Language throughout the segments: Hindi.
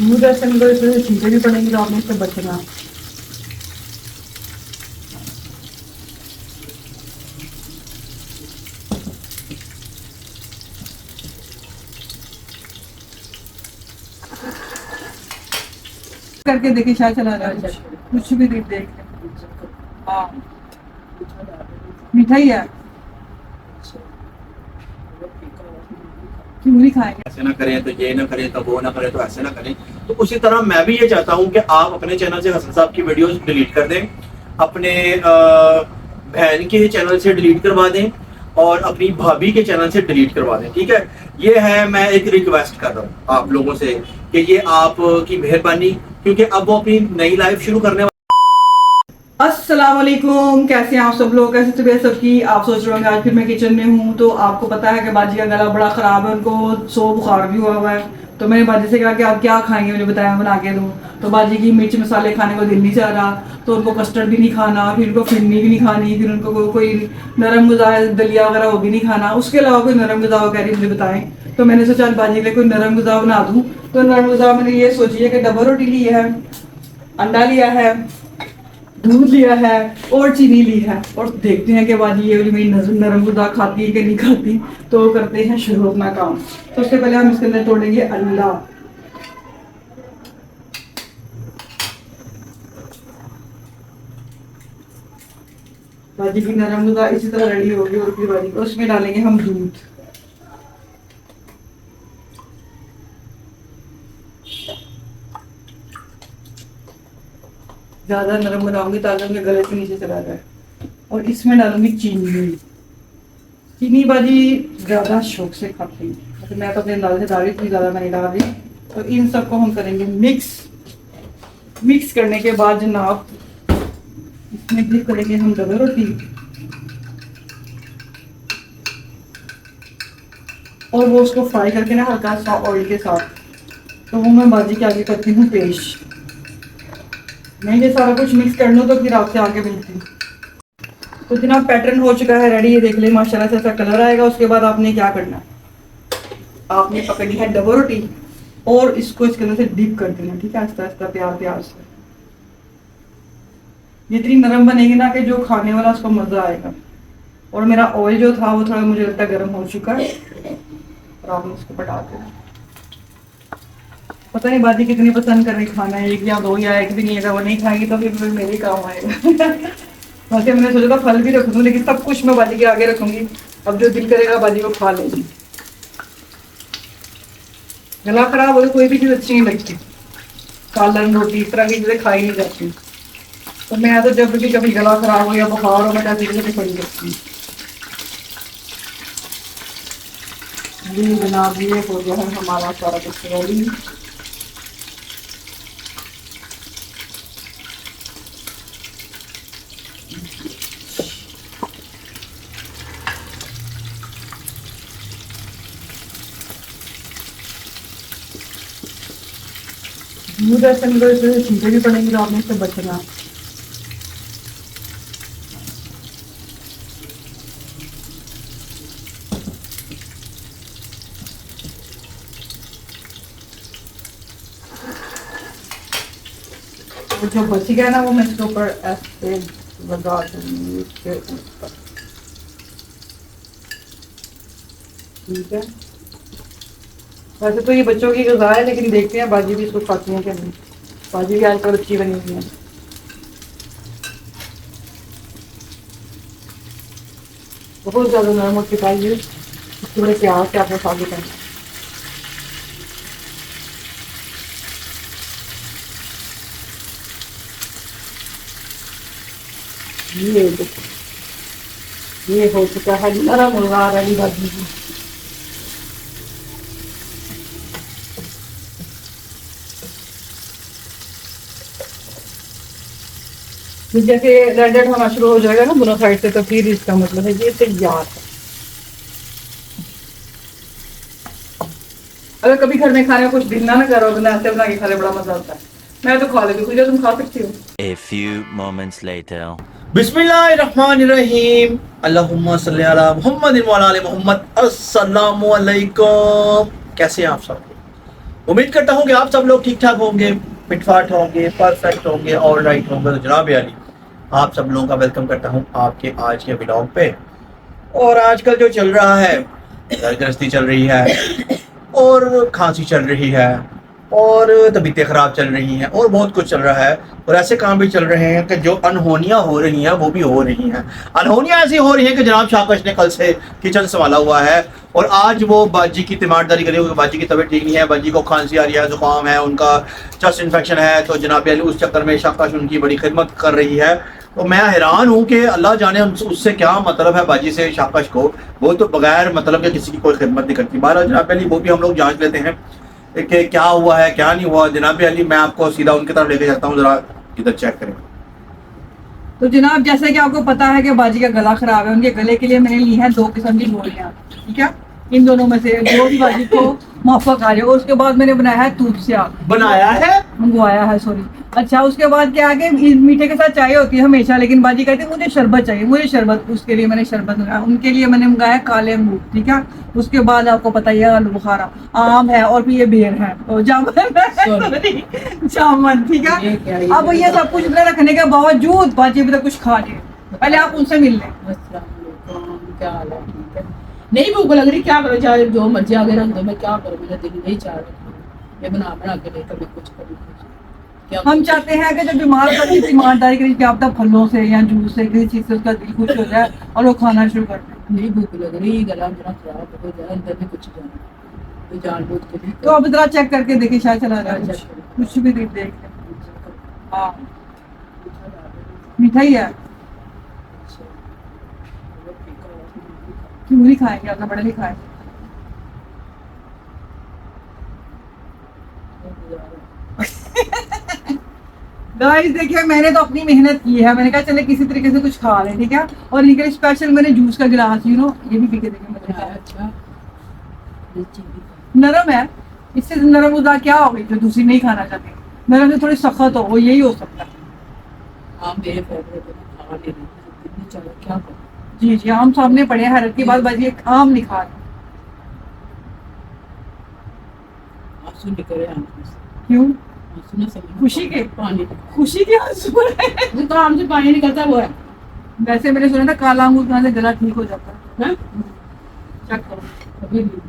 मुझे ऐसा नहीं लगा इससे चीज़ें भी पड़ेंगी तो आपने इससे बचना। करके देखिए शायद चला रहा है, कुछ भी देख देख। हाँ मीठा ही है, क्यों नहीं खाएंगे। ऐसे ना करें तो ये ना करें तो वो ना करें तो ऐसे ना करें। तो उसी तरह मैं भी ये चाहता हूँ कि आप अपने चैनल से हसन साहब की वीडियोस डिलीट कर दें, अपने बहन के चैनल से डिलीट करवा दें और अपनी भाभी के चैनल से डिलीट करवा दें। ठीक है, ये है, मैं एक रिक्वेस्ट कर रहा हूँ आप लोगों से कि ये आपकी मेहरबानी, क्योंकि अब वो अपनी नई लाइफ शुरू करने। अस्सलाम वालेकुम, कैसे हैं आप सब लोग, कैसे तबीयत सबकी। आप सोच रहे होंगे आज फिर मैं किचन में हूँ। तो आपको पता है कि बाजी का गला बड़ा ख़राब है, उनको सो बुखार भी हुआ है। तो मैंने बाजी से कहा कि आप क्या खाएंगे, मुझे बताया मैं बना के दूँ। तो बाजी की मिर्च मसाले खाने को दिल नहीं चाह रहा, तो उनको कस्टर्ड भी नहीं खाना, फिर उनको फिरनी भी नहीं खानी, फिर उनको कोई नरम गज़ा दलिया वगैरह वो भी नहीं खाना। उसके अलावा कोई नरम गज़ा वो कह रही मुझे बताएं। तो मैंने सोचा बाजी के लिए कोई नरम गज़ा बना दूँ। तो नरम गज़ा मैंने ये सोची है कि डबल रोटी ली है, अंडा लिया है, दूध लिया है और चीनी ली है। और देखते हैं कि बाजी ये वाली मेरी नरम गुदा खाती है कि नहीं खाती। तो करते हैं शुरू अपना काम। तो उससे पहले हम इसके अंदर तोड़ेंगे अंडा। बाजी की नरम गुदा इसी तरह रेडी होगी और फिर बाजी को उसमें डालेंगे हम दूध। ज्यादा नरम बनाऊंगी ताकि उनके गले से नीचे चला जाए। और इसमें डालूंगी चीनी। चीनी बाजी ज़्यादा शौक से खाती है, तो मैं तो अपने अंदाजे से डाल रही थी, ज़्यादा मैंने डाल दी। तो इन सबको हम करेंगे मिक्स करने के बाद जनाब इसमें भी करेंगे हम डबल रोटी। और वो उसको फ्राई करके ना हल्का सा ऑयल के साथ, तो वो मैं बाजी के आगे करती हूँ पेश। मैं ये सारा कुछ मिक्स कर लूँ तो फिर आपसे आगे मिलती हूँ। तो जनाब पैटर्न हो चुका है रेडी, ये देख ले माशाल्लाह से ऐसा कलर आएगा। उसके बाद आपने क्या करना है, आपने पकड़नी है डबल रोटी और इसको इसके अंदर से डीप कर देना। ठीक है, आस्ता आस्ता प्यार से। ये इतनी नरम बनेगी ना कि जो खाने वाला उसको मजा आएगा। और मेरा ऑयल जो था वो थोड़ा मुझे लगता है गर्म हो चुका है, और आपने इसको पटा देना। पता नहीं बाजी कितनी पसंद कर रही खाना है, एक या दो या एक भी नहीं, अगर वो नहीं खाएगी तो फिर मेरे काम आएगा। वैसे मैंने सोचा था फल भी रख दूँ, लेकिन सब कुछ मैं बाजी के आगे रखूंगी। अब जो दिल करेगा बाजी को खा लेगी। गला खराब हो तो कोई भी चीज़ अच्छी नहीं लगती, सालन रोटी इस तरह की चीज़ें खाई नहीं जाती। तो मैं तो जब भी कभी गला खराब हो या बुखार हो, मैं ऐसी चीज़ें खड़ी रखती हूँ। जी जनाब, ये हो गया है हमारा सारा कुछ रेडी। दूध ऐसे मतलब इससे चीज़ें भी पड़ेंगी तो आपने इससे बचना। और जो बच गया ना वो मैं इसके ऊपर ऐसे लगा दूंगी इसके ऊपर। ठीक है, वैसे तो ये बच्चों की गज़ा है, लेकिन देखते हैं बाजी भी इसको खाती हैं कि नहीं। बाजी भी आजकल अच्छी बनी हुई है। बहुत ज़्यादा नरम होती पाइए, इसके बड़े प्यार से आपने खा के करना। ये देखो, ये हो चुका है नरम मुर्गा रही बाजी की। जैसे रेड रेड होना शुरू हो जाएगा ना दोनों साइड से, तो फिर इसका मतलब है ये तैयार है। अगर कभी घर में खाने का कुछ दिल ना करो तो ऐसे बना के खाने बड़ा मजा आता है। मैं तो खा लेती हूँ, तुम खा सकती हो। A few moments later. बिस्मिल्लाहिर्रहमानिर्रहीम, अल्लाहुम्मा सल्ली अला मुहम्मद व अला आलि मुहम्मद। अस्सलामु अलैकुम, कैसे हैं आप सब। उम्मीद करता हूँ कि आप सब लोग ठीक ठाक होंगे, फिटफाट होंगे, परफेक्ट होंगे, ऑल राइट होंगे। तो जनाब यानी आप सब लोगों का वेलकम करता हूँ आपके आज के व्लॉग पे। और आजकल जो चल रहा है, गृहस्थी चल रही है और खांसी चल रही है और तबीयतें ख़राब चल रही हैं और बहुत कुछ चल रहा है। और ऐसे काम भी चल रहे हैं कि जो अनहोनियाँ हो रही हैं वो भी हो रही हैं। अनहोनियाँ ऐसी हो रही हैं कि जनाब शाकश ने कल से किचन संभाला हुआ है और आज वो बाजी की तीमारदारी करी हुई। बाजी की तबीयत ठीक नहीं है, बाजी को खांसी आ रही है, जुकाम है, उनका चेस्ट इन्फेक्शन है। तो जनाब यानी उस चक्कर में शाकश उनकी बड़ी खिदमत कर रही है। तो मैं हैरान हूँ कि अल्लाह जाने उससे क्या मतलब है बाजी से शाकश को। वो तो बगैर मतलब के किसी की कोई खिदमत नहीं करती। बारह जनाब अली वो भी हम लोग जांच लेते हैं कि क्या हुआ है क्या नहीं हुआ। जनाब अली मैं आपको सीधा उनकी तरफ लेके जाता हूँ, जरा इधर चेक करें। तो जनाब जैसे कि आपको पता है कि बाजी का गला खराब है, उनके गले के लिए मैंने ली है 2 किस्म की गोलियां, ठीक है। इन दोनों में से जो भी बाजी को मुआफक आ जाए। और उसके बाद मैंने बनाया है दूध से आग, बनाया है, मंगवाया है, सॉरी। अच्छा, उसके बाद क्या आगे मीठे के साथ चाय होती है हमेशा, लेकिन बाजी कहती है मुझे शरबत चाहिए, मुझे शरबत। उसके लिए मैंने शरबत मंगाया, उनके लिए मैंने मंगाया काले अंगूर, ठीक है। उसके बाद आपको पता ही है आलू बुखारा, आम है और फिर ये बेर है और जामुन है, जामुन, ठीक है। अब ये सब कुछ इतना रखने के बावजूद बाजी अभी तक कुछ खा नहीं। पहले आप उनसे मिल लें। क्या हाल है? ठीक है, नहीं भूख लग रही, क्या करो, चाहे जो मर्जी आगे रख दो, मैं क्या करूँ, मेरा दिल नहीं चाह रहा। मैं बना के नहीं, कभी कुछ कभी कुछ। क्या हम चाहते हैं कि जब बीमार होता है ईमानदारी करें, क्या पता फलों से या जूस से किसी चीज से उसका दिल खुश हो जाए और वो खाना शुरू कर दे। नहीं भूख लग रही, गला मेरा खराब हो जाए, अंदर में कुछ जाना, तो जानबूझ के नहीं। तो अब जरा चेक करके देखिए, शायद चला रहा है अच्छा, कुछ भी देख लें। हाँ, मीठा ही है, क्यों नहीं खाएंगे, अपना बड़ा नहीं खाए। गाइस देखिए, मैंने तो अपनी मेहनत की है, मैंने कहा चले किसी तरीके से कुछ खा लें, ठीक है। और इनके लिए स्पेशल मैंने जूस का गिलास, ये भी पी के देखें, मजा आया। अच्छा, नरम है, इससे नरम उदा क्या हो गई जो दूसरी नहीं खाना चाहती। नरम से थोड़ी सख्त हो, वो यही हो सकता है। हाँ मेरे फेवरेट है, खा ले रही, दिल नहीं चाह रहा, क्या करूँ। जी जी, आम सामने पड़े हैं, हैरत की बात बाजी एक आम नहीं खा रहे। आंसू निकले आंखों से। क्यों? आंसू ना समझ, खुशी के? पानी, खुशी के आंसू है। जो काम से पानी निकलता वो है वैसे मैंने सुना था काला अंगूर खाने से गला ठीक हो जाता है। ना, चेक करो। कभी नहीं।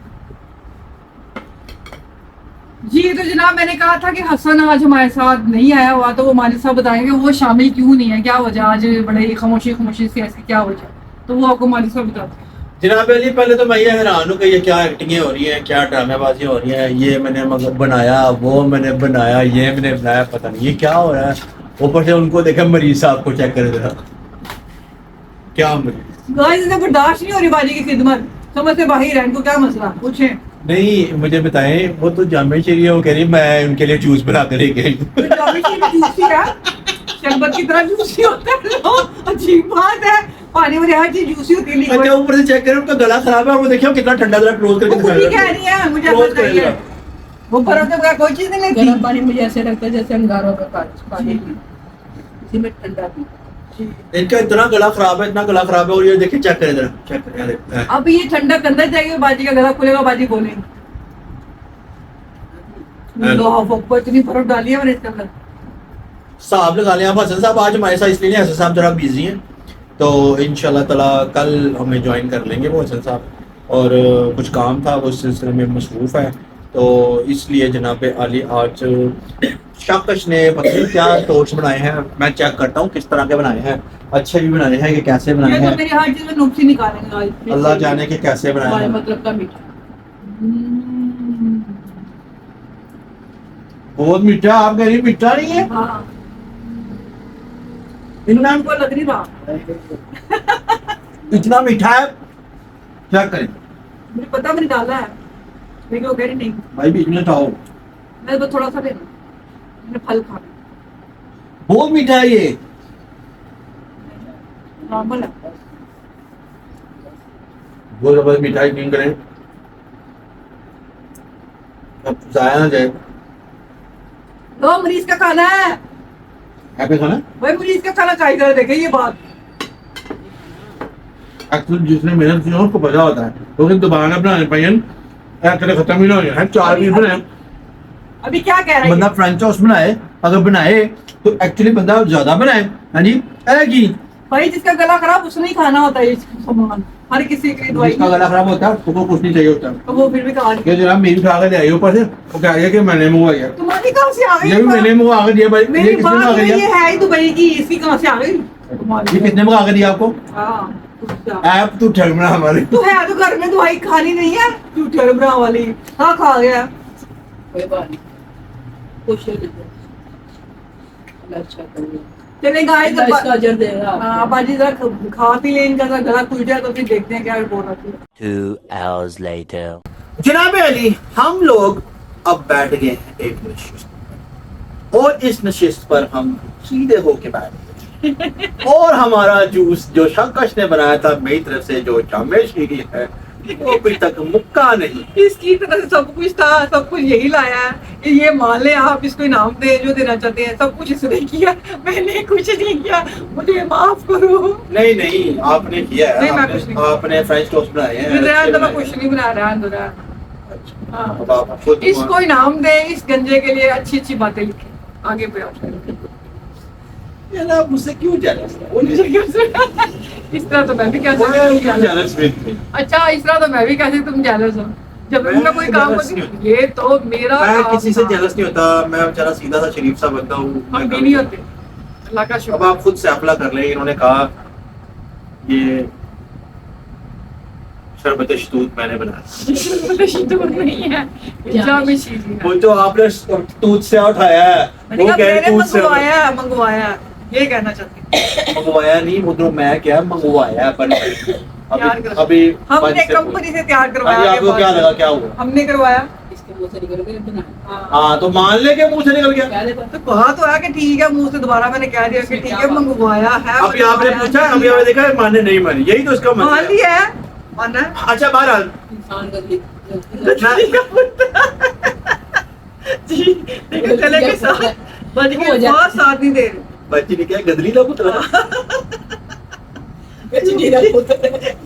जी तो जनाब मैंने कहा था कि हसन आज हमारे साथ नहीं आया हुआ, तो वो मालिक साहब बताएंगे वो शामिल क्यों नहीं है, क्या वजह, आज बड़े खामोशी से ऐसी क्या वजह, तो वो आपको मालिक साहब बताते हैं। जनाब अली पहले तो मैं ये हैरान हूँ कि ये क्या एक्टिंगें हो रही हैं, क्या ड्रामेबाजी हो रही है। ये मैंने मगर बनाया, वो मैंने बनाया, ये मैंने बनाया, पता नहीं ये क्या हो रहा है। ऊपर से उनको देखा मरीज साहब को चेक करे जरा, क्या मरीज। गाइस इन्हें बर्दाश्त नहीं हो रही बाजी की खिदमत, समझ से बाहर है, इनको क्या मसला पूछे। नहीं मुझे बताएं, वो तो जामे चेरी वो कह रही मैं उनके लिए जूस बना कर लेके आई हूँ। शरबत की तरह जूसी होता है, अजीब बात है। पानी में हर चीज जूसी होती है। अच्छा ऊपर से चेक करें, उनका गला खराब है और वो देखिए कितना ठंडा जरा क्लोज करके वो खुद ही कह रही है, मुझे Close पता ही है। वो बर्फ के बगैर कोई चीज नहीं गर्म लेती। पानी मुझे ऐसे लगता है जैसे अंगारों का पानी, इसी में ठंडा भी। इनका इतना गला खराब है, इतना गला खराब है। और ये देखिए चेक करें जरा, चेक करें, देखते हैं। अब ये ठंडक अंदर जाएगी, बाजी का गला खुलेगा, बाजी बोलेंगे। इतनी बर्फ डाली है मैंने इसके अंदर। साहब लगा लें आप। हसन साहब आज हमारे साथ इसलिए नहीं, हसन साहब जरा बिजी हैं, तो इंशाल्लाह ताला कल हमें ज्वाइन कर लेंगे वो हसन साहब। और कुछ काम था, वो इस सिलसिले में मसरूफ़ है, तो इसलिए जनाब अली आज शाकश ने पता नहीं क्या टोस्ट बनाए हैं। मैं चेक करता हूँ किस तरह के बनाए हैं, अच्छे भी बनाए हैं कि कैसे बनाए ये तो हैं, मेरी हर चीज में नुक्स ही निकालेंगे आज। अल्लाह जाने के कैसे बनाए हमारे हैं। मतलब का मीठा। बहुत मीठा, आप कह रही मीठा नहीं है। हाँ, इनका हमको लग नहीं रहा। इतना मीठा है, क्या करें मुझे पता मैंने डाला है, लेकिन वो कह रही नहीं, भाई बीच में खाओ। मैं तो थोड़ा सा लेना, मैंने फल खाना, बहुत मीठा है ये। नॉर्मल है। बहुत जबरदस्त मिठाई क्यों करें, अब जाया ना जाए। लो मरीज का खाना है क्या खाना भाई, मरीज का खाना खाई कर देखे ये बात। एक्चुअली जिसने मेहनत की है उसको पता होता है, तो दोबारा बनाने पाइन एक्चुअली खत्म ही ना हो जाए। 4 पीस बनाए, अभी क्या कह रहा है बंदा फ्रेंच टोस्ट बनाए, अगर बनाए तो एक्चुअली बंदा ज्यादा बनाए। हाँ जी, है कि भाई जिसका गला खराब उसने ही खाना होता है ये सामान, हर किसी की दवाई जिसका गला खराब होता है उसको कुछ नहीं चाहिए होता। तो वो फिर भी कहा ये जनाब मेरी उठा कर ले आई ऊपर से, वो कह रही है कि मैंने मंगवाई है। तुम्हारी कहाँ से आ गई? ये भी मैंने मंगवा कर दिया भाई। मेरी ये किसने बात मंगा कर हुई, दिया? ये है ही दुबई की, इसकी कहाँ से आ गई? ये किसने मंगा कर दिया आपको? हाँ, अच्छा। ऐप तू ठगना हमारे। तो है तो घर में दवाई खानी नहीं है, तू ठरबरा वाली। हाँ खा गया। कोई बात नहीं, खुश हो जाओ, अल्लाह अच्छा करे, चले गाइस, अल्लाह इसका अजर देगा हाँ आपको। बाजी जरा खा पी ले, इनका जरा गला खुल जाए तो फिर देखते हैं क्या रिपोर्ट आती है। 2 hours later. जनाब अली, हम लोग अब बैठ गए हैं एक नशिस्त पर, और इस नशिस्त पर हम सीधे होके बैठ गए और हमारा जूस जो शंकश ने बनाया था मेरी तरफ से, जो जामे शीरी है, वो अभी तक मुक्का नहीं। इसकी तरह से सब कुछ था, सब कुछ यही लाया है। ये मान ले आप, इसको इनाम दे जो देना चाहते हैं, सब कुछ इसने किया, मैंने कुछ नहीं किया, मुझे माफ करो। नहीं नहीं, आपने किया है। नहीं, मैं कुछ नहीं। आपने फ्रेंच टोस्ट बनाए हैं। रहने दो, मैं कुछ नहीं बना रहा है। हाँ। अब आप खुद इसको इनाम दे, इस गंजे के लिए अच्छी अच्छी बातें लिखे, आगे पे आप ये ना मुझसे क्यों jealous है? वो मुझे क्यों सुना? इस तरह तो मैं भी कह वो सकती हूँ क्यों jealous। jealous with me? अच्छा, इस तरह तो मैं भी कह सकती हूँ तुम जेलस हो, जब मैं मैं कोई काम jealous करती नहीं हूँ। ये तो मेरा मैं काम किसी से था। जेलस नहीं होता, मैं बेचारा सीधा सा शरीफ सा बंदा हूँ। हम भी नहीं होते, अल्लाह का अब शुक्र। आप खुद सैपला कर लें। इन्होंने कहा ये शरबत शतूत मैंने बनाया। शतूत नहीं है, जामी शीरी है। वो तो आपने दूध से उठाया है, मैंने वो कहा कह रहे मैंने दूध से मंगवाया, ये कहना चाहती हूँ। मंगवाया नहीं, मुद्रो मैं क्या मंगवाया है, पर यार अभी करो। अभी हमने कंपनी से तैयार अभी करवाया। आपको क्या लगा, क्या हुआ? हमने करवाया। इसके मुंह से निकल के बनाया। हाँ तो मान ले के मुंह से निकल गया। पहले तो तो कहा तो है कि ठीक है, मुंह से दोबारा मैंने कह दिया कि ठीक है मंगवाया है। अभी आपने पूछा, अभी आपने देखा है, माने नहीं माने, यही तो इसका मान मतलब है। लिया है, माना है। अच्छा बहरहाल इंसान गलती जी, देखो गले के साथ बच हो के जाती बहुत साथ नहीं दे रहे। बच्ची ने क्या गदरी का पुतला? गजनी का पुत्र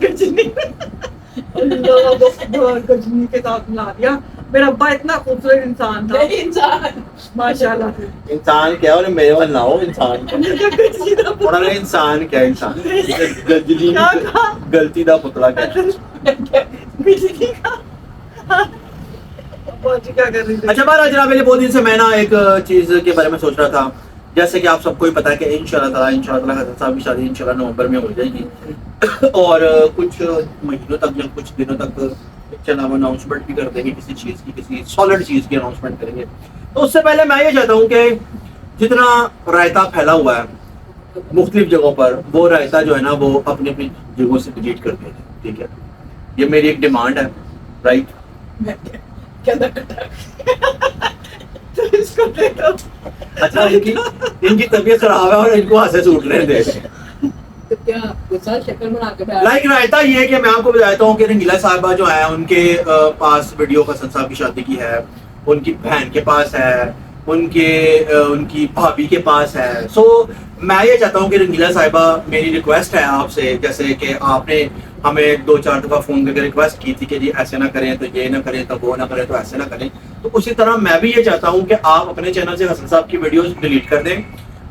गजनी अल्लाह, गजनी के साथ मिला दिया। मेरा अब्बा इतना खूबसूरत इंसान था, नहीं इंसान माशाल्लाह से। इंसान क्या, उन्हें मेरे वाला हो इंसान। गजनी का पुतला। उन्होंने इंसान क्या, इंसान गजनी क्या कहा? गलती का पुतला क्या? गजनी का। अब्बा जी क्या कर रही थी? अच्छा बार जनाब, मेरे बहुत दिन से मैं ना एक चीज के बारे में सोच रहा था। जैसे कि आप सबको ही पता है कि इंशाल्लाह हज़रत साहब की शादी इंशाल्लाह नवंबर में हो जाएगी और कुछ महीनों तक या कुछ दिनों तक चला हम अनाउंसमेंट भी कर देंगे किसी चीज़ की, किसी सॉलिड चीज़ की अनाउंसमेंट करेंगे। तो उससे पहले मैं ये चाहता हूँ कि जितना रायता फैला हुआ है मुख्तलिफ जगहों पर, वो रायता जो है ना वो अपनी अपनी जगहों से डिलीट कर दें। ठीक है, ये मेरी एक डिमांड है, राइट? तो इसको दे दो। अच्छा, इनकी तबीयत खराब है और इनको हाथ से सूट रहे थे। तो क्या गुस्सा शक्ल बना के बैठ लाइक रायता ये है कि मैं आपको बताता हूँ कि रंगीला साहिबा जो है उनके पास वीडियो हसन साहब की शादी की है, उनकी बहन के पास है, उनकी भाभी के पास है। सो मैं ये चाहता हूँ कि रंगीला साहिबा, मेरी रिक्वेस्ट है आपसे, जैसे कि आपने हमें 2-4 दफा फोन करके रिक्वेस्ट की थी कि जी ऐसे ना करें तो ये ना करें तो वो ना करें तो ऐसे ना करें, तो उसी तरह मैं भी ये चाहता हूँ कि आप अपने चैनल से हसन साहब की वीडियोस डिलीट कर दें,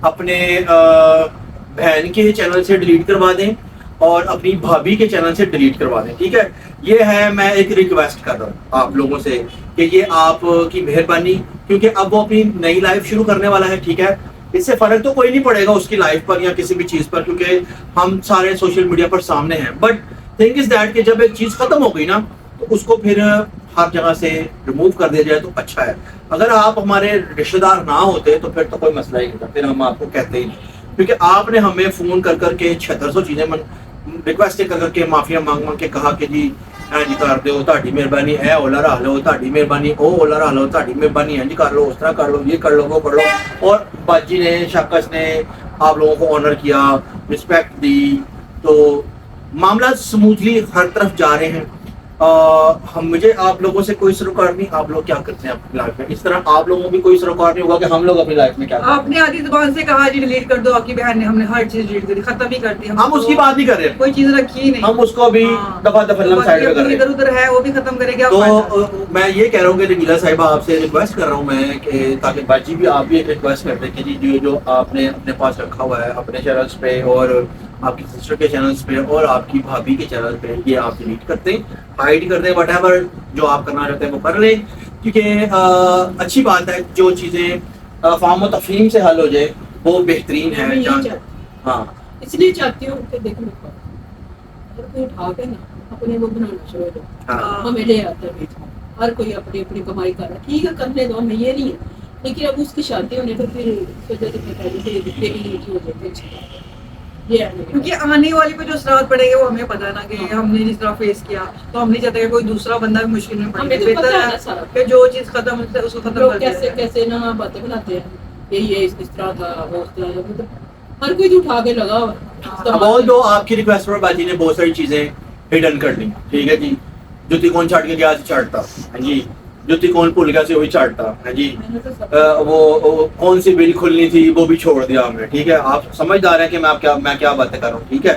अपने बहन के चैनल से डिलीट करवा दें और अपनी भाभी के चैनल से डिलीट करवा दें। ठीक है, ये है, मैं एक रिक्वेस्ट कर रहा हूँ आप लोगों से कि ये आपकी मेहरबानी, क्योंकि अब वो अपनी नई लाइफ शुरू करने वाला है। ठीक है, इससे फर्क तो कोई नहीं पड़ेगा उसकी लाइफ पर या किसी भी चीज पर, क्योंकि हम सारे सोशल मीडिया पर सामने हैं। बट थिंग इज दैट कि जब एक चीज खत्म हो गई ना तो उसको फिर हर जगह से रिमूव कर दिया जाए तो अच्छा है। अगर आप हमारे रिश्तेदार ना होते तो फिर तो कोई मसला ही नहीं था, फिर हम आपको कहते ही नहीं, क्योंकि आपने हमें फोन कर करके 7600 चीजें रिक्वेस्ट कर करके माफिया मांग मांग के कहा कि जी इंज कर दो, ਤੁਹਾਡੀ ਮਿਹਰਬਾਨੀ ਇਹ ओला रहा लो, ਤੁਹਾਡੀ ਮਿਹਰਬਾਨੀ ਉਹ ओला रहा लो, ਤੁਹਾਡੀ ਮਿਹਰਬਾਨੀ इंज कर लो, उस तरह कर लो, ये कर लो, वो कर लो। और बाजी ने, शाकस ने आप लोगों को ऑनर किया, रिस्पेक्ट दी, तो मामला स्मूथली हर तरफ जा रहे हैं। हम मुझे आप लोगों से कोई सरोकार नहीं, आप लोग क्या करते हैं अपनी लाइफ में, इस तरह आप लोगों को भी कोई सरोकार नहीं होगा कि हम लोग अपनी लाइफ में क्या करते हैं। आपने आधी जुबान से कहा जी डिलीट कर दो, आपकी बहन ने, हमने हर चीज डिलीट करी, खत्म ही कर दी। हम उसकी बात नहीं कर रहे, कोई चीज रखी ही नहीं, हम उसको अभी हाँ। दफा दफा साइड में कर रहे इधर हैं। उधर है वो भी खत्म करेंगे। तो मैं ये कह रहा हूँ कि रंगीला साहिबा आपसे रिक्वेस्ट कर रहा हूँ मैं कि ताकि बाजी भी आप भी एक रिक्वेस्ट करते हैं कि जी जो आपने अपने पास रखा हुआ है अपने चैनल्स पे और आपकी सिस्टर के चैनल्स पे और आपकी भाभी के चैनल पे, ये आप डिलीट करते हैं, हाइड कर दें, व्हाटएवर जो आप करना चाहते हैं वो कर लें, क्योंकि अच्छी बात है जो चीज़ें फार्म और तफहीम से हल हो जाए वो बेहतरीन मैं है। यही जान- चाहती हाँ हूँ। इसलिए चाहती हूँ कि देखो अगर कोई उठा के ना अपने वो बनाना शुरू कर, हाँ हमें ले आता है बीच में, हर कोई अपनी अपनी कमाई कर रहा है, ठीक है करने दो, हमें ये नहीं है, लेकिन अब उसकी शादी होने पर फिर सोचा तो हो जाती है। ये है मेरी क्योंकि आने वाले पे जो असरात पड़ेंगे वो हमें पता है ना कि हमने जिस तरह फेस किया, तो हम नहीं चाहते कि कोई दूसरा बंदा भी मुश्किल में पड़े। हमें तो बेहतर पता है है ना सारा। कि जो चीज खत्म होती है उसको खत्म लोग कर कैसे दिया जाए। कैसे ना बातें बनाते हैं कि ये इस तरह था वो उस तरह था, मतलब हर कोई तो उठा के लगा हुआ है। अब और जो आपकी रिक्वेस्ट पर बाजी ने बहुत सारी चीजें हिडन कर दी, ठीक है जी, जुती कौन छाट के गया से चाटता है जी, जुती कौन भूल गया से वही चाटता है जी, मैंने तो सब वो कौन सी बिल खुलनी थी वो भी छोड़ दिया हमने, ठीक है, आप समझदार हैं कि मैं क्या बातें कर रहा हूँ, ठीक है,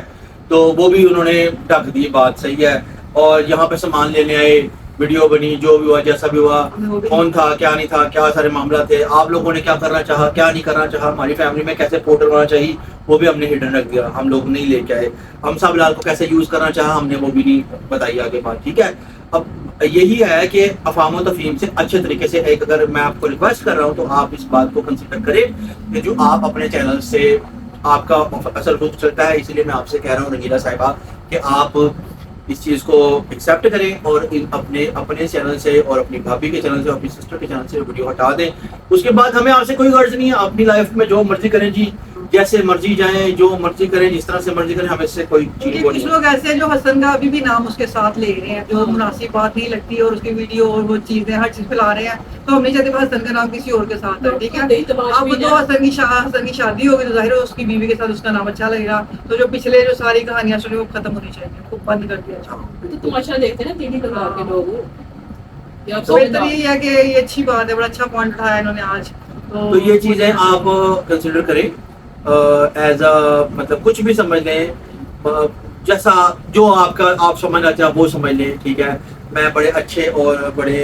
तो वो भी उन्होंने ढक दी, बात सही है। और यहाँ पे सामान लेने आए, वीडियो बनी, जो भी हुआ जैसा भी हुआ, कौन था क्या नहीं था, क्या सारे मामला थे, आप लोगों ने क्या करना चाहा क्या नहीं करना चाहा, हमारी फैमिली में कैसे पोर्टल होना चाहिए वो भी हमने हिडन रख दिया, हम लोग नहीं लेके आए, हम सब लाल को कैसे यूज करना चाहा हमने वो भी नहीं बताई आगे बात, ठीक है। अब यही है कि अफाम तफहीम से अच्छे तरीके से एक, अगर मैं आपको रिक्वेस्ट कर रहा हूँ तो आप इस बात को कंसिडर करें कि जो आप अपने चैनल से आपका असल रुख चलता है, इसलिए मैं आपसे कह रहा हूँ रंगीला साहिबा कि आप इस चीज़ को एक्सेप्ट करें और अपने चैनल से और अपनी भाभी के चैनल से अपनी सिस्टर के चैनल से वीडियो हटा दें। उसके बाद हमें आपसे कोई गर्ज नहीं है, अपनी लाइफ में जो मर्जी करें जी, जैसे मर्जी जाएं, जो मर्जी करें, जिस तरह से मर्जी करें, हमें इससे कोई क्योंकि चीज कुछ लोग ऐसे हैं जो हसन का अभी भी नाम उसके साथ ले रहे हैं, जो मुनासिब बात नहीं लगती और उसकी वीडियो और वो चीजें हर चीज फैला रहे हैं, तो हम नहीं चाहते कि हसन का नाम किसी और के साथ है, ठीक है। अब तो हसन की शादी होगी तो जाहिर है उसकी बीवी के साथ उसका नाम अच्छा लगेगा, तो जो पिछले जो सारी कहानियां सुनी वो खत्म होनी चाहिए, वो बंद कर दिया जाए। तो तमाशा देखते हैं ना टीवी लगा के लोग, ये आप तो बेहतर यही है कि ये अच्छी बात है, बड़ा अच्छा पॉइंट उठाया इन्होंने आज। तो ये चीजें आप कंसिडर करें एज अ, मतलब कुछ भी समझ लें, जैसा जो आपका आप समझ आते हैं वो समझ लें, ठीक है। मैं बड़े अच्छे और बड़े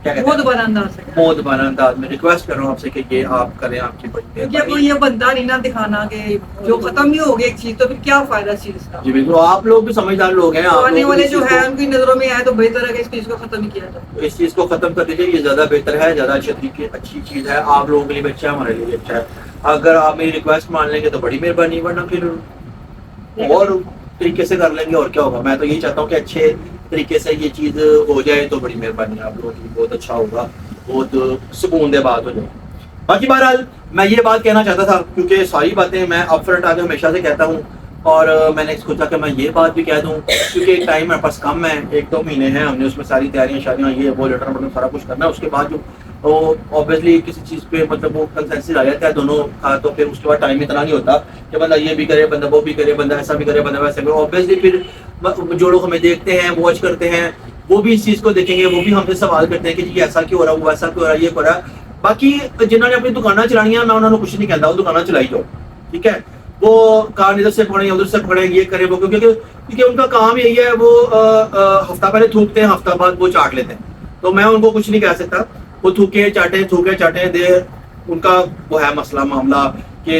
क्या कहते बहुत हैं बड़ा अंदाज है बहुत बड़ा अंदाज में रिक्वेस्ट कर रहा हूँ आपसे कि ये आप करें, आपकी बड़ी क्योंकि कोई मेहरबानी। ये बंदा नहीं ना दिखाना कि जो खत्म ही हो गई एक चीज, तो फिर क्या फायदा इस चीज का। जी बिल्कुल, आप लोग भी समझदार लोग हैं, तो आप आने लोग वाले इस जो चीज़ है को- उनकी नजरों में आए तो बेहतर है कि इस चीज को खत्म ही किया जाए। इस चीज को खत्म कर दीजिए, ये ज्यादा बेहतर है, ज्यादा अच्छी चीज है, आप लोगों के लिए भी अच्छा है, हमारे लिए भी अच्छा है। अगर आप मेरी रिक्वेस्ट मान लेंगे तो बड़ी मेहरबानी, वरना फिर और तरीके से कर लेंगे और क्या होगा। मैं तो यही चाहता हूँ कि अच्छे तरीके से ये चीज हो जाए तो बड़ी मेहरबानी, आप लोगों की बहुत अच्छा होगा, बहुत सुकून दे बात हो जाए। बाकी बहरहाल मैं ये बात कहना चाहता था, क्योंकि सारी बातें मैं अपफ्रंट आके हमेशा से कहता हूँ, और मैंने सोचा कि मैं ये बात भी कह दूं, क्योंकि टाइम मेरे पास कम है, 1-2 महीने हैं, हमने उसमें सारी तैयारियां शादियां ये वो लेटर मतलब सारा कुछ करना है। उसके बाद जो ऑब्वियसली किसी चीज़ पे मतलब वो कंसेंसस आ जाता है दोनों का, तो फिर उसके बाद टाइम इतना नहीं होता कि बंदा ये भी करे, बंदा वो भी करे, बंदा ऐसा भी करे, बंदा वैसा करे। ऑब्वियसली फिर जो लोग हमें देखते हैं, वॉच करते हैं, वो भी इस चीज़ को देखेंगे, वो भी हमसे सवाल करते हैं कि जी ऐसा क्यों हो रहा है, वो ऐसा क्यों हो रहा है, ये हो रहा है। बाकी जिन्होंने अपनी दुकाना चलानी है, मैं उन्होंने कुछ नहीं कहता, वो दुकाना चलाई जाओ, ठीक है। वो कार इधर से पकड़े उधर से पकड़े, ये करे वो, क्योंकि उनका काम यही है, वो हफ्ता पहले थूकते हैं, हफ्ता बाद वो चाट लेते हैं, तो मैं उनको कुछ नहीं कह सकता। वो थूके चाटे दे, उनका वो है मसला मामला कि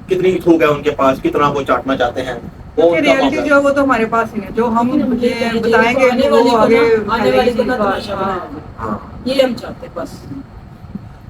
कितनी थूक है उनके पास, कितना वो चाटना चाहते हैं, वो उनका रियलिटी मामला जो है वो तो हमारे पास ही है, जो हम ये बताएंगे आने वो वाले को आगे ना- आने वाले को ना फैलेगी तमाशा बात। बनाएंगे। हाँ। ये हम चाहते हैं बस।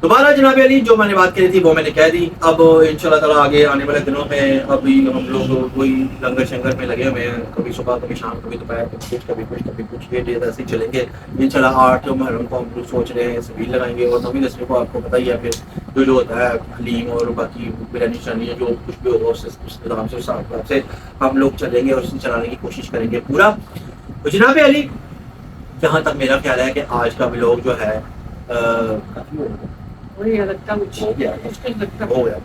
दोबारा जनाब अली, जो मैंने बात करी थी वो मैंने कह दी। अब इंशाल्लाह ताला आगे आने वाले दिनों में अभी हम लोग कोई लंगर शंगर में लगे हुए हैं, कभी सुबह कभी शाम कभी दोपहर कभी कुछ ये डेज ऐसे ही चलेंगे। इंशाल्लाह 8 मुहर्रम को हम लोग सोच रहे हैं सबील लगाएंगे, और 9वीं 10वीं को आपको पता ही है फिर जो होता है हलीम और बाकी बिरयानी शानी जो कुछ भी होगा उस निज़ाम से, उस हिसाब से हम लोग चलेंगे और उसे चलाने की कोशिश करेंगे पूरा। तो जनाब अली, जहाँ तक मेरा ख्याल है कि आज का व्लॉग जो है वही लगता कुछ हो गया मुश्किल लगता हो गया।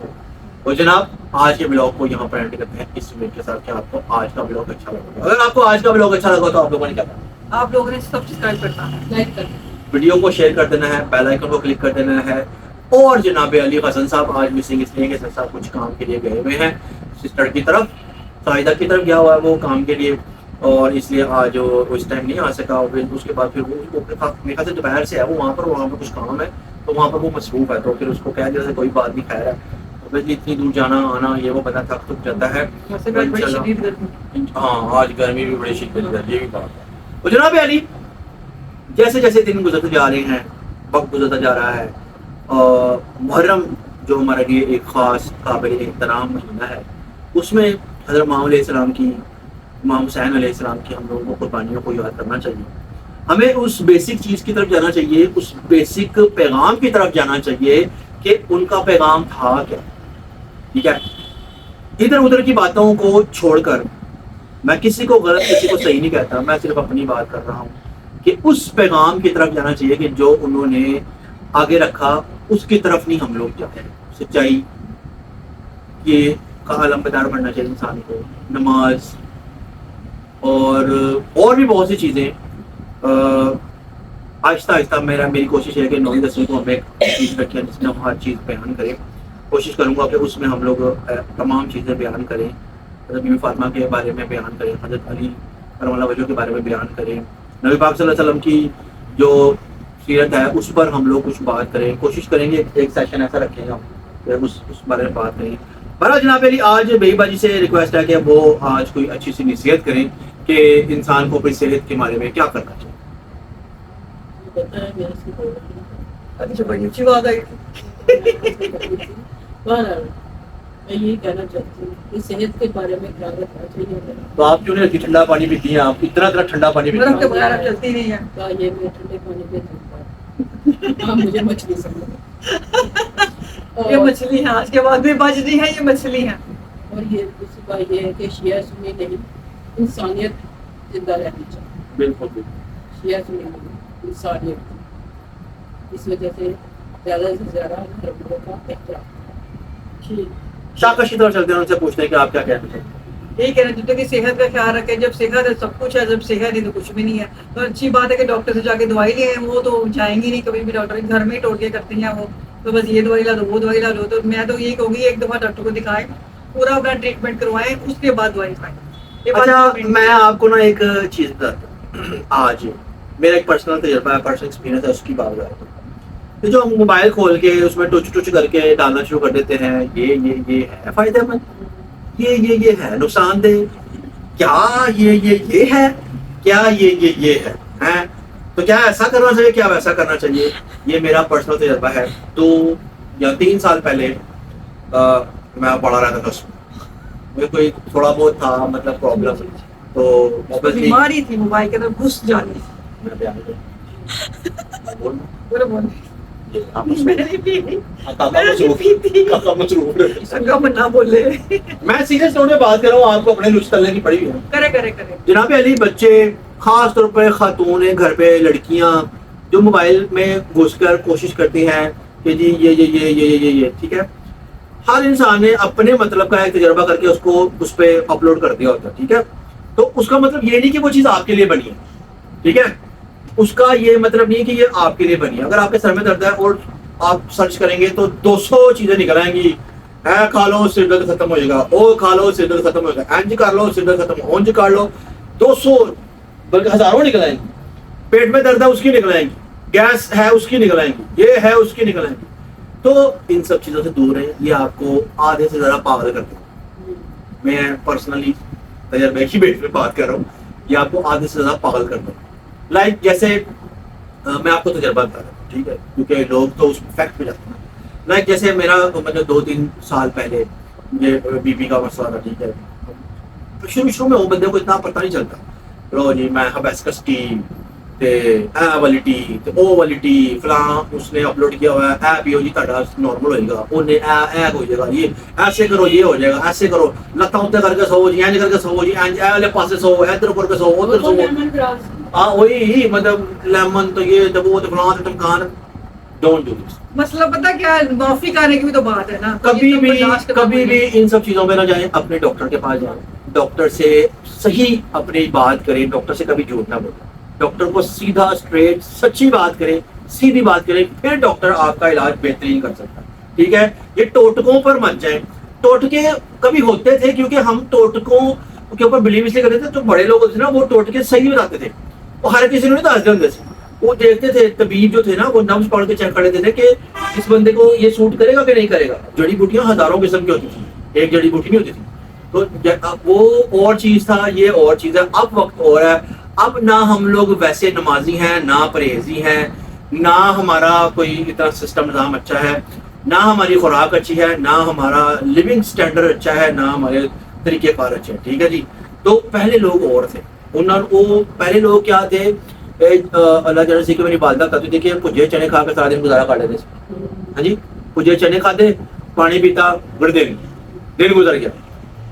तो जनाब आज के ब्लॉग को यहाँ पर एंड करते हैं इस उम्मीद के साथ कि आपको आज का ब्लॉग अच्छा लगा। अगर आपको आज का ब्लॉग अच्छा लगा तो आप लोगों ने क्या करना है? आप लोगों ने सब्सक्राइब करना है, लाइक कर वीडियो को शेयर कर देना है, बेल आइकन को क्लिक कर देना है। और जनाब अली हसन साहब आज मिसिंग इसलिए कि सर साहब कुछ काम के लिए गए हुए हैं सिस्टर की तरफ, साहिदा की तरफ गया हुआ है वो काम के लिए, और इसलिए आज वो उस टाइम नहीं आ सका। फिर उसके बाद फिर वो मेरे ख्याल से दोपहर से है वो वहाँ पर कुछ काम है तो वहाँ पर वो मसरूफ है, तो फिर उसको कह दिया कोई बात नहीं, खैर है। तो फिर इतनी दूर जाना आना ये वो बंदा थक जाता है। वैसे भी बड़ी शदीद गर्मी। हाँ आज गर्मी भी बड़ी शिद्दत है, ये भी बात है। तो जनाब अली जैसे जैसे दिन गुजरते जा रहे हैं, वक्त गुजरता जा रहा है, मुहर्रम जो हमारे लिए एक ख़ास काबिल एहतराम महीना है, उसमें हज़रत इमाम अलैहिस्सलाम की, इमाम हुसैन अलैहिस्सलाम की हम लोगों को कुर्बानियों को याद करना चाहिए। हमें उस बेसिक चीज़ की तरफ जाना चाहिए, उस बेसिक पैगाम की तरफ जाना चाहिए कि उनका पैगाम था क्या। ठीक है, इधर उधर की बातों को छोड़कर, मैं किसी को गलत किसी को सही नहीं कहता, मैं सिर्फ अपनी बात कर रहा हूँ कि उस पैगाम की तरफ जाना चाहिए कि जो उन्होंने आगे रखा उसकी तरफ नहीं हम लोग जाए। सच्चाई ये का अलमदार बनना चाहिए इंसान को, नमाज और भी बहुत सी चीज़ें। आहिस्ता आहिस्ता मेरी कोशिश है कि 9वीं 10वीं को हम एक चीज़ रखें जिसमें हम हर चीज़ बयान करें। कोशिश करूँगा कि उसमें हम लोग तमाम चीज़ें बयान करें, हज़रत बीबी फातिमा के बारे में बयान करें, हज़रत अली करमल्लाहु वजहहू के बारे में बयान करें, नबी पाक सल्लल्लाहु अलैहि वसल्लम की जो सीरत है उस पर हम लोग कुछ बात करें। कोशिश करेंगे एक सेशन ऐसा रखेंगे हम कि उस बारे में बात करें। बहरहाल जनाब मेरी आज बेईबाजी से रिक्वेस्ट है कि वो आज कोई अच्छी सी नसीहत करें कि इंसान को अपनी सेहत के बारे में क्या करना चाहिए। बताया मेरे से कोई नहीं। अच्छा बड़ी अच्छी बात है। बहरहाल मैं यही कहना चाहती हूँ कि सेहत के बारे में ख्याल रखना चाहिए। तो आप क्यों नहीं ठंडा पानी पीती हैं? आप इतना ठंडा पानी पीती बर्फ के हैं? बगैर अब चलती नहीं है। का ये मैं ठंडे पानी पे चलता हाँ मुझे मछली समझ ये मछली है, आज के बाद भी बचती है, ये मछली है। और ये दूसरी बात ये है कि शिया सुन्नी नहीं, इंसानियत जिंदा रहनी चाहिए। बिल्कुल बिल्कुल। शिया सुन्नी नहीं, इंसानियत। इस वजह से ज़्यादा से ज़्यादा लोगों का एहतराम। ठीक शाका की तरफ चलते हैं, उनसे पूछते हैं कि आप क्या कहते हैं। ठीक है ना, जितने की सेहत का ख्याल रखें। जब सेहत है सब कुछ है, जब सेहत नहीं तो कुछ भी नहीं है। तो अच्छी बात है कि डॉक्टर से जाके दवाई ले आए, वो तो जाएंगी नहीं कभी भी, डॉक्टर घर में ही टोटके करती हैं वो, तो बस ये दवाई ला दो वो दवाई ला दो। तो मैं तो यही कहूँगी एक दफ़ा डॉक्टर को दिखाएं, पूरा अपना ट्रीटमेंट करवाएं, उसके बाद दवाई खाएं। ये बात अच्छा मैं आपको ना एक चीज़ बताता हूँ। आज मेरा एक पर्सनल तजर्बा है, पर्सनल एक्सपीरियंस है, उसकी बात बताता हूँ। तो जो हम मोबाइल खोल के उसमें टुच करके डालना शुरू कर देते हैं, ये है फायदेमंद, ये है नुकसानदेह, क्या ये है, क्या ये है, हैं? तो क्या ऐसा करना चाहिए, क्या वैसा करना चाहिए? ये मेरा पर्सनल तजर्बा है। 2 या 3 साल पहले मैं पढ़ा रहा था, मुझे कोई थोड़ा बहुत था मतलब प्रॉब्लम, तो obviously- बीमारी थी मोबाइल के अंदर घुस जानी। मैं बयान करूं। बोल। बोलो बोलो। ये आप मसरूफ। मेरी भी काका मेरी मसरूफ। भी थी। काका मसरूफ। संगा मन्ना बोले। मैं सीरियस तौर पे बात कर रहा हूँ, आपको अपने लुच तलने की पड़ी हुई है। करे जनाब अली बच्चे, खास तौर पर खातून घर पे लड़कियां जो मोबाइल में घुसकर कोशिश करती हैं कि जी ये ठीक है। हर इंसान ने अपने मतलब का एक तजर्बा करके उसको उस पर अपलोड कर दिया होता है, ठीक है। तो उसका मतलब ये नहीं कि वो चीज़ आपके लिए बनी है, ठीक है। उसका ये मतलब नहीं कि ये आपके लिए बनी है। अगर आपके सर में दर्द है और आप सर्च करेंगे तो 200 चीजें निकल आएंगी। है खा लो सिर दर्द खत्म हो जाएगा, ओ खा लो सिर दर्द खत्म हो जाएगा, एंज कर लो सिर दर्द खत्म, ओंज कर लो, 200 बल्कि हजारों निकल आएंगी। पेट में दर्द है उसकी निकल आएंगी, गैस है उसकी निकल आएंगी, ये है उसकी निकल आएंगी। तो इन सब चीजों से दूर है, ये आपको आधे से ज्यादा पागल करते हैं। मैं पर्सनली तजर्बे की बेस पे बात कर रहा हूँ, ये आपको आधे से ज्यादा पागल करते हैं। लाइक जैसे मैं आपको तजर्बा बता रहा हूँ, ठीक है, क्योंकि लोग तो उस फैक्ट पे जाते हैं। लाइक जैसे मेरा मतलब 2-3 साल पहले मुझे बीपी का मसला था, ठीक है। शुरू में वो बंदे को इतना पता नहीं चलता, लो जी मैं हिबिस्कस टी ते ए वाली टी ते ओ वाली टी फलां उसने अपलोड किया हुआ है, ए पियो जी ਤੁਹਾਡਾ नॉर्मल होएगा, ओने ए हो जाएगा, ये ऐसे करो ये हो जाएगा, ऐसे करो, लत्ता उत्ते करके सो जी, इंज करके सो जी, इंज ए वाले पासे सो, इधर करके सो, उधर सो। हाँ वही मतलब लेमन तो ये तो वो तो फलां तो टमकान। Don't do this. मसला पता क्या है, माफी करने की भी तो बात है ना। कभी ये तो बर्दाश्त करना भी पड़ेगा। इन सब चीजों में ना जाए, अपने डॉक्टर के पास जाए, डॉक्टर से सही अपनी बात करें, डॉक्टर से कभी झूठ ना बोले। डॉक्टर को सीधा स्ट्रेट सच्ची बात करे, सीधी बात करे, फिर डॉक्टर आपका इलाज बेहतरीन कर सकता है। ठीक है, ये टोटकों पर मत जाए। टोटके कभी होते थे क्योंकि हम टोटकों के ऊपर बिलीव इसलिए करते थे, तो बड़े लोग होते थे ना वो टोटके सही बताते थे, वो हर किसी ने नहीं दसते होंगे थे। वो देखते थे, तबीब जो थे ना वो नब्ज पढ़ के चेक कर लेते थे कि इस बंदे को ये सूट करेगा कि नहीं करेगा। जड़ी बूटियां हजारों किस्म की होती थी, एक जड़ी बूटी नहीं होती थी। तो वो और चीज था, ये और चीज है। अब वक्त और है, अब ना हम लोग वैसे नमाजी हैं, ना परहेजी हैं, ना हमारा कोई इतना सिस्टम निज़ाम अच्छा है, ना हमारी खुराक अच्छी है, ना हमारा लिविंग स्टैंडर्ड अच्छा है, ना हमारे तरीके कार अच्छे हैं। ठीक है जी। तो पहले लोग और थे, वो पहले लोग क्या थे, अल्लाह जाने से कि मेरी वालदा कहती थी कि भुजे चने खा के सारा दिन गुजारा कर लेते थे। हाँ जी, भुजे चने खाते, पानी पीता, गुड़ दिन गुजर गया।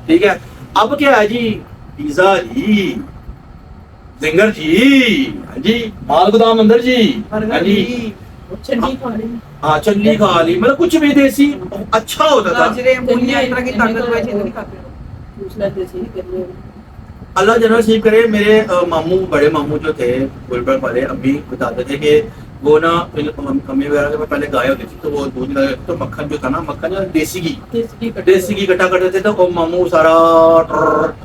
ठीक है, अब क्या है जी, पिज्जा जी, जिंगर जी, हाँ जी, माल गोदाम अंदर जी, हाँ जी, चटनी खा रही हाँ चल्ली खा ली, मतलब कुछ भी देसी अच्छा होता था। गाजरें, मूलियां, इस तरह की ताकतवर चीजें नहीं खाते। पूछ लेते थे करने अल्लाह जना नसीब करे। मेरे मामू, बड़े मामू जो थे गुलबर्ग वाले, अम्मी बताते थे कि वो ना अम्मी वगैरह जब पहले गाय होती थी तो वो दूध लगा तो मक्खन जो था ना, मक्खन या देसी घी इकट्ठा करते थे, तो वो मामू सारा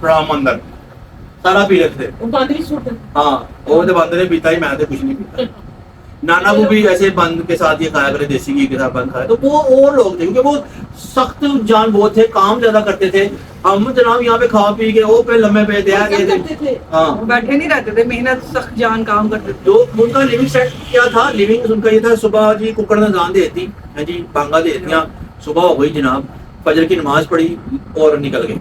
राम अंदर सारा पी लेते थे। वो बांध भी सूट हाँ, वो तो बंद ने पीता ही, मैं तो कुछ नहीं पीता। नाना वो भी ऐसे बंद के साथ ये खाया करे, देसी घी के साथ बंद खाया। तो वो और लोग थे क्योंकि वो सख्त जान बहुत थे, काम ज्यादा करते थे। हम जनाब यहाँ पे खा पी के वो पे लम्बे पे दिया करते थे। हाँ, वो बैठे नहीं रहते थे, मेहनत सख्त जान काम करते थे। तो उनका लिविंग सेट क्या था, लिविंग उनका ये था, सुबह जी कुकर ने जान देती है जी, बांगा देती, सुबह हो गई जनाब, फजर की नमाज पढ़ी और निकल गए,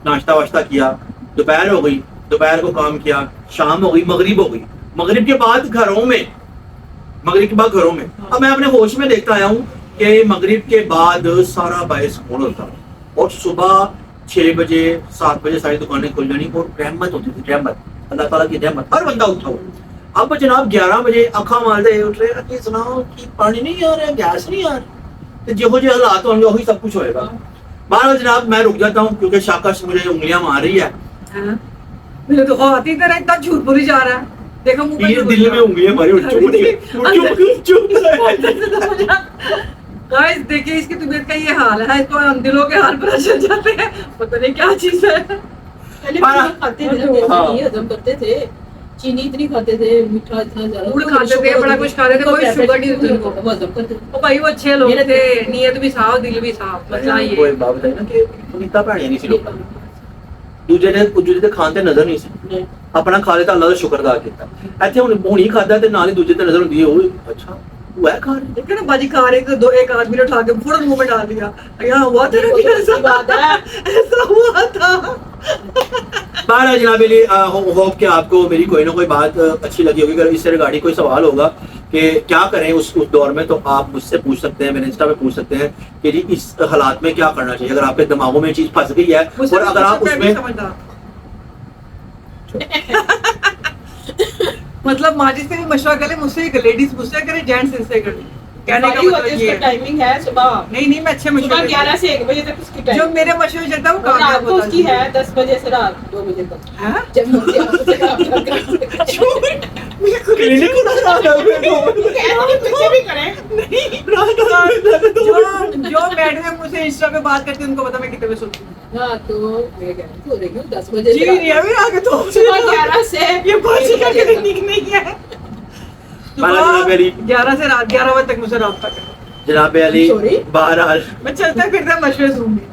नाश्ता वाश्ता किया, दोपहर हो गई, दोपहर को काम किया, शाम हो गई, मगरिब हो गई, मगरिब के बाद घरों में, अब मैं अपने होश में देखता आया हूँ कि मगरिब के बाद सारा बाइसकून होता और सुबह 6 बजे 7 बजे सारी दुकानें खुल जानी और रहमत होती थी, रहमत, अल्लाह ताला की रहमत, हर बंदा उठा हुआ। अब जनाब 11 बजे अखा मारते उठ रहे, अरे सुनाओ कि पानी नहीं आ रहा, गैस नहीं आ रही, तो जो जो हालात होंगे वही सब कुछ होएगा। बहरहाल जनाब मैं रुक जाता हूँ क्योंकि शाकश मुझे उंगलियां मार रही है। मुझे तो आती तरह इतना झूठ बोली जा रहा है, देखो मुंह पे ये दिल में उंगलियां मारी, गाइस देखिए इसकी तबीयत का ये हाल है, इसको हम दिलों के हाल पर चल जाते हैं, पता नहीं क्या चीज है। पहले खाते थे, नहीं हजम करते थे, चीनी इतनी खाते थे, मीठा इतना ज्यादा, गुड़ खाते थे, बड़ा कुछ खाते थे, कोई शुगर नहीं होती उनको, हजम करते थे। ओ भाई वो अच्छे लोग थे, नीयत भी साफ, दिल भी साफ। मसला ये कोई बात है ना कि नीता भैणे नहीं सी लोग दूजे ਦੇ ਖਾਣ ਤੇ ਨਜ਼ਰ ਨਹੀਂ ਸੀ, ਆਪਣਾ ਖਾ ਲਿਆ ਤਾਂ ਅੱਲਾ ਦਾ ਸ਼ੁਕਰਗੁਜ਼ਾਰ ਕੀਤਾ। ਇੱਥੇ ਹੁਣ ਹੀ ਖਾਦਾ ਤੇ ਨਾਲ ਹੀ ਦੂਜੇ ਤੇ ਨਜ਼ਰ ਹੁੰਦੀ ਹੈ, ਉਹ ਅੱਛਾ वो है खा रहे, देखो ना बाजी खा रहे थे, दो एक आदमी ने उठा के फौरन मुंह में डाल दिया, यहाँ हुआ था ना, ऐसा बात है, ऐसा हुआ था। बहरहाल जनाब अली, होप कि आपको मेरी कोई ना कोई बात अच्छी लगी होगी। अगर इससे रिगार्डिंग कोई सवाल होगा कि क्या करें उस दौर में, तो आप मुझसे पूछ सकते हैं, मेरे इंस्टा पे पूछ सकते हैं कि जी इस हालात में क्या करना चाहिए। अगर आपके दिमागों में चीज फंस गई है और अगर आप उसमें मतलब माजिद से भी मशवरा करें, मुझसे ही लेडीज मुझसे करे, जेंट्स इनसे करे, कहने का मतलब ये है। टाइमिंग है सुबह, नहीं मैं अच्छे मशवरे, सुबह 11 से 1 बजे तक उसकी टाइम, जो मेरे मशवरे चलता है वो रात कामयाब को होता उसकी है 10 बजे से रात 2 बजे तक। हाँ? जब मर्जी आप उसे काम कर क्लिनिक कुछ भी करें, जो बैठ में मुझसे इंस्टा पे बात करते हैं उनको पता मैं कितने बजे सोती हूँ। हाँ तो मैं कह रही हूँ देखिए 10 बजे जी नहीं अभी आगे तो सुबह 11 से ये बाजी का क्लिनिक नहीं है। 11 से रात 11 बजे तक मुझसे रब्ता करें। जनाब अली बहरहाल मैं चलता फिरता मशवरे दूंगी।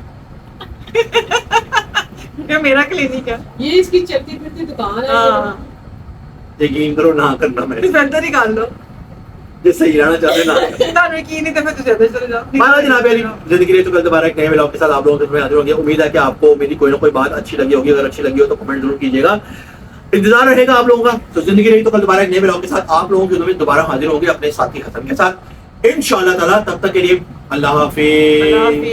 ये मेरा क्लिनिक है, ये इसकी चलती फिरती दुकान है। हाँ यकीन करो ना करना, मैं रिजल्ट निकाल लो, जे सही रहना चाहते ना तुम्हें यकीन नहीं तो फिर तुझे चले जाओ। माना जनाब अली जिंदगी रही तो कल दोबारा एक नए व्लॉग के साथ आप लोगों के सामने हाजिर होंगे। उम्मीद है कि आपको मेरी कोई ना कोई बात अच्छी लगी होगी, अगर अच्छी लगी हो तो कमेंट जरूर कीजिएगा, इंतजार रहेगा आप लोगों का। तो जिंदगी रही तो कल दोबारा एक नए व्लॉग के साथ आप लोगों के में दोबारा हाजिर होंगे अपने साथी हसन के साथ इंशाअल्लाह ताला। तब तक के लिए अल्लाह हाफिज।